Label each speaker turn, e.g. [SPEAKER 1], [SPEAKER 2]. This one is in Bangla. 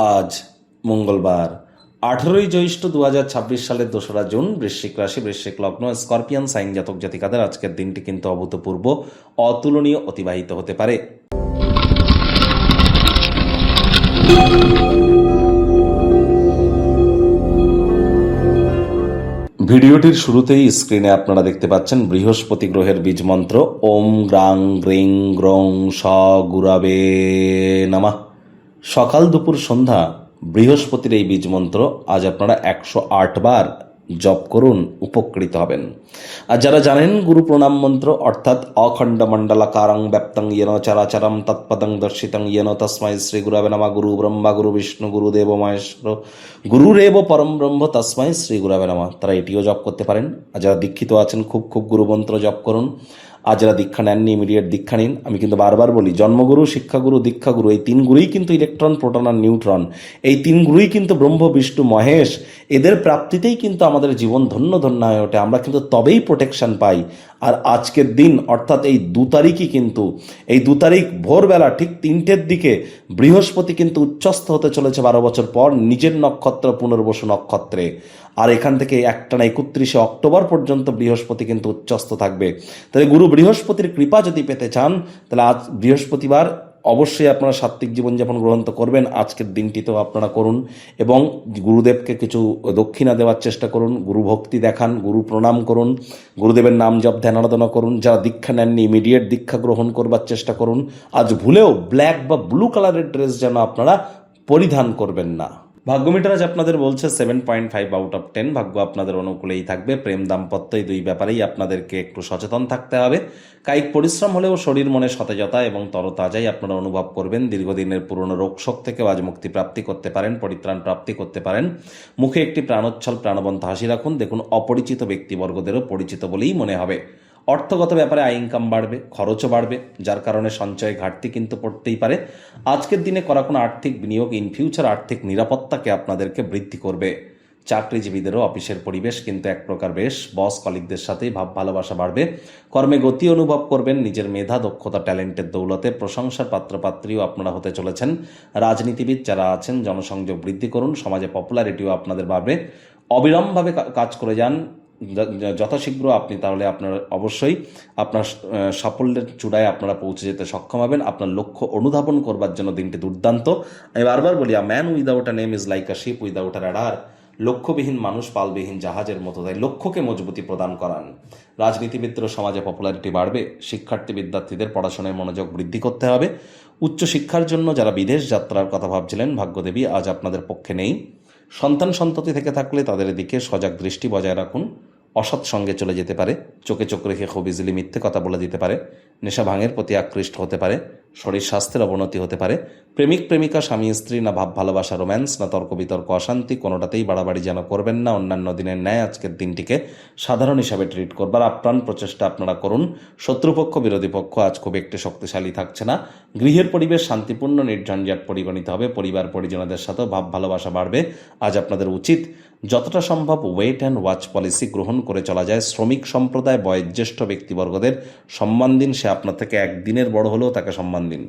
[SPEAKER 1] আজ মঙ্গলবার 18ই জ্যৈষ্ঠ 2026 সালের 2রা জুন। বৃশ্চিক রাশি, বৃশ্চিক লগ্ন, স্করপিয়ান সাইন জাতক জাতিকাদের আজকের দিনটি কিন্তু অভূতপূর্ব, অতুলনীয় অতিবাহিত হতে পারে। ভিডিওটির শুরুতেই স্ক্রিনে আপনারা দেখতে পাচ্ছেন বৃহস্পতি গ্রহের বীজ মন্ত্র ওম গ্রাং গ্রিং গ্রং স গুরাবে নমঃ। সকাল দুপুর সন্ধ্যা বৃহস্পতির এই বীজ মন্ত্র আজ আপনারা 108 বার জপ করুন, উপকৃত হবেন। আর যারা জানেন গুরু প্রণাম মন্ত্র অর্থাৎ অখণ্ড মণ্ডলাকারং ব্যাপ্তং ইয়েন চরাচরম তৎপদং দর্শিতং ইয়েন তস্মাই শ্রী গুরবে নমঃ। গুরু ব্রহ্মা গুরু বিষ্ণু গুরুদেব মহেশ্বর গুরুরেব পরম ব্রহ্ম তস্মাই শ্রী গুরবে নমঃ, তারা এটিও জপ করতে পারেন। আর যারা দীক্ষিত আছেন খুব গুরু মন্ত্র জপ করুন। আর যারা দীক্ষা নেননি ইমিডিয়েট দীক্ষা নিন। আমি কিন্তু বারবার বলি জন্মগুরু, শিক্ষাগুরু, দীক্ষাগুরু এই তিন গুরুই কিন্তু ইলেকট্রন, প্রোটন আর নিউট্রন, এই তিন গুরুই কিন্তু ব্রহ্ম বিষ্ণু মহেশ, এদের প্রাপ্তিতেই কিন্তু আমাদের জীবন ধন্য ধন্য হয়ে ওঠে। আমরা কিন্তু তবেই প্রোটেকশন পাই। আর আজকের দিন অর্থাৎ এই 2 তারিখই কিন্তু, এই 2 তারিখ ভোরবেলা ঠিক 3টের দিকে বৃহস্পতি কিন্তু উচ্চস্থ হতে চলেছে 12 বছর পর নিজের নক্ষত্র পুনর্বসু নক্ষত্রে। আর এখান থেকে একটানা 31শে অক্টোবর পর্যন্ত বৃহস্পতি কিন্তু উচ্চস্থ থাকবে। তাহলে গুরু বৃহস্পতির কৃপা যদি পেতে চান তাহলে আজ বৃহস্পতিবার অবশ্যই আপনারা সাত্ত্বিক জীবনযাপন গ্রহণ তো করবেন, আজকের দিনটিতেও আপনারা করুন এবং গুরুদেবকে কিছু দক্ষিণা দেওয়ার চেষ্টা করুন, গুরু ভক্তি দেখান, গুরু প্রণাম করুন, গুরুদেবের নাম জপ ধ্যান আরাধনা করুন। যারা দীক্ষা নেননি ইমিডিয়েট দীক্ষা গ্রহণ করবার চেষ্টা করুন। আজ ভুলেও ব্ল্যাক বা ব্লু কালারের ড্রেস যেন আপনারা পরিধান করবেন না। ভাগ্য মিটার আজ আপনাদের বলছে 7.5 আউট অফ 10। ভাগ্য আপনাদের অনুকূলেই থাকবে। প্রেম দাম্পত্য এই 2 ব্যাপারেই আপনাদেরকে একটু সচেতন থাকতে হবে। কায়িক পরিশ্রম হলেও শরীর মনে সতেজতা এবং তরতাজাই আপনারা অনুভব করবেন। দীর্ঘদিনের পুরনো রোগশোক থেকেও আজ মুক্তি প্রাপ্তি করতে পারেন, পরিত্রাণ প্রাপ্তি করতে পারেন। মুখে একটি প্রাণোচ্ছল প্রাণবন্ত হাসি রাখুন। দেখুন অপরিচিত ব্যক্তিবর্গদেরও পরিচিত বলেই মনে হবে। অর্থগত ব্যাপারে আয় ইনকাম বাড়বে, খরচও বাড়বে, যার কারণে সঞ্চয় ঘাটতি কিন্তু পড়তেই পারে। আজকের দিনে করা কোনো আর্থিক বিনিয়োগ ইন ফিউচার আর্থিক নিরাপত্তাকে আপনাদেরকে বৃদ্ধি করবে। চাকরিজীবীদেরও অফিসের পরিবেশ কিন্তু এক প্রকার বেশ, বস কলিগদের সাথেই ভাব ভালোবাসা বাড়বে। কর্মে গতি অনুভব করবেন। নিজের মেধা দক্ষতা ট্যালেন্টের দৌলতে প্রশংসার পাত্রপাত্রীও আপনারা হতে চলেছেন। রাজনীতিবিদ যারা আছেন জনসংযোগ বৃদ্ধি করুন। সমাজে পপুলারিটিও আপনাদের বাড়বে। অবিরামভাবে কাজ করে যান যথাশীঘ্র আপনি, তাহলে আপনার অবশ্যই আপনার সাফল্যের চূড়ায় আপনারা পৌঁছে যেতে সক্ষম হবেন। আপনার লক্ষ্য অনুধাবন করবার জন্য দিনটি দুর্দান্ত। আমি বারবার বলি a man without a name is like a ship without a rudder. লক্ষ্যবিহীন মানুষ পালবিহীন জাহাজের মতো, তাই লক্ষ্যকে মজবুতি প্রদান করান। রাজনীতিবিদদের সমাজে পপুলারিটি বাড়বে। শিক্ষার্থী বিদ্যার্থীদের পড়াশোনায় মনোযোগ বৃদ্ধি করতে হবে। উচ্চশিক্ষার জন্য যারা বিদেশ যাত্রার কথা ভাবছিলেন ভাগ্যদেবী আজ আপনাদের পক্ষে নেই। সন্তান সন্ততি থেকে থাকলে তাদের দিকে সজাগ দৃষ্টি বজায় রাখুন। অসৎ সঙ্গে চলে যেতে পারে। চোখে চোখ রেখে খুব ইজিলি মিথ্যে কথা বলে দিতে পারে। নেশা ভাঙের প্রতি আকৃষ্ট হতে পারে। শরীর স্বাস্থ্যের অবনতি হতে পারে। প্রেমিক প্রেমিকা স্বামী স্ত্রী না ভাব ভালোবাসা রোম্যান্স না তর্ক বিতর্ক অশান্তি, কোনোটাতেই বাড়াবাড়ি যেন করবেন না। অন্যান্য দিনের ন্যায় আজকের দিনটিকে সাধারণ হিসাবে ট্রিট করবার আপ্রাণ প্রচেষ্টা আপনারা করুন। শত্রুপক্ষ বিরোধী পক্ষ আজ খুব একটি শক্তিশালী থাকছে না। গৃহের পরিবেশ শান্তিপূর্ণ নির্ঝঞ্ঝাট পরিগণিত হবে। পরিবার পরিজনদের সাথেও ভাব ভালোবাসা বাড়বে। আজ আপনাদের উচিত যতটা সম্ভব ওয়েট অ্যান্ড ওয়াচ পলিসি গ্রহণ করে চলা যায়। শ্রমিক সম্প্রদায় বয়োজ্যেষ্ঠ ব্যক্তিবর্গদের সম্মান দিন। সে আপনার থেকে একদিনের বড় হলেও তাকে সম্মান দিন।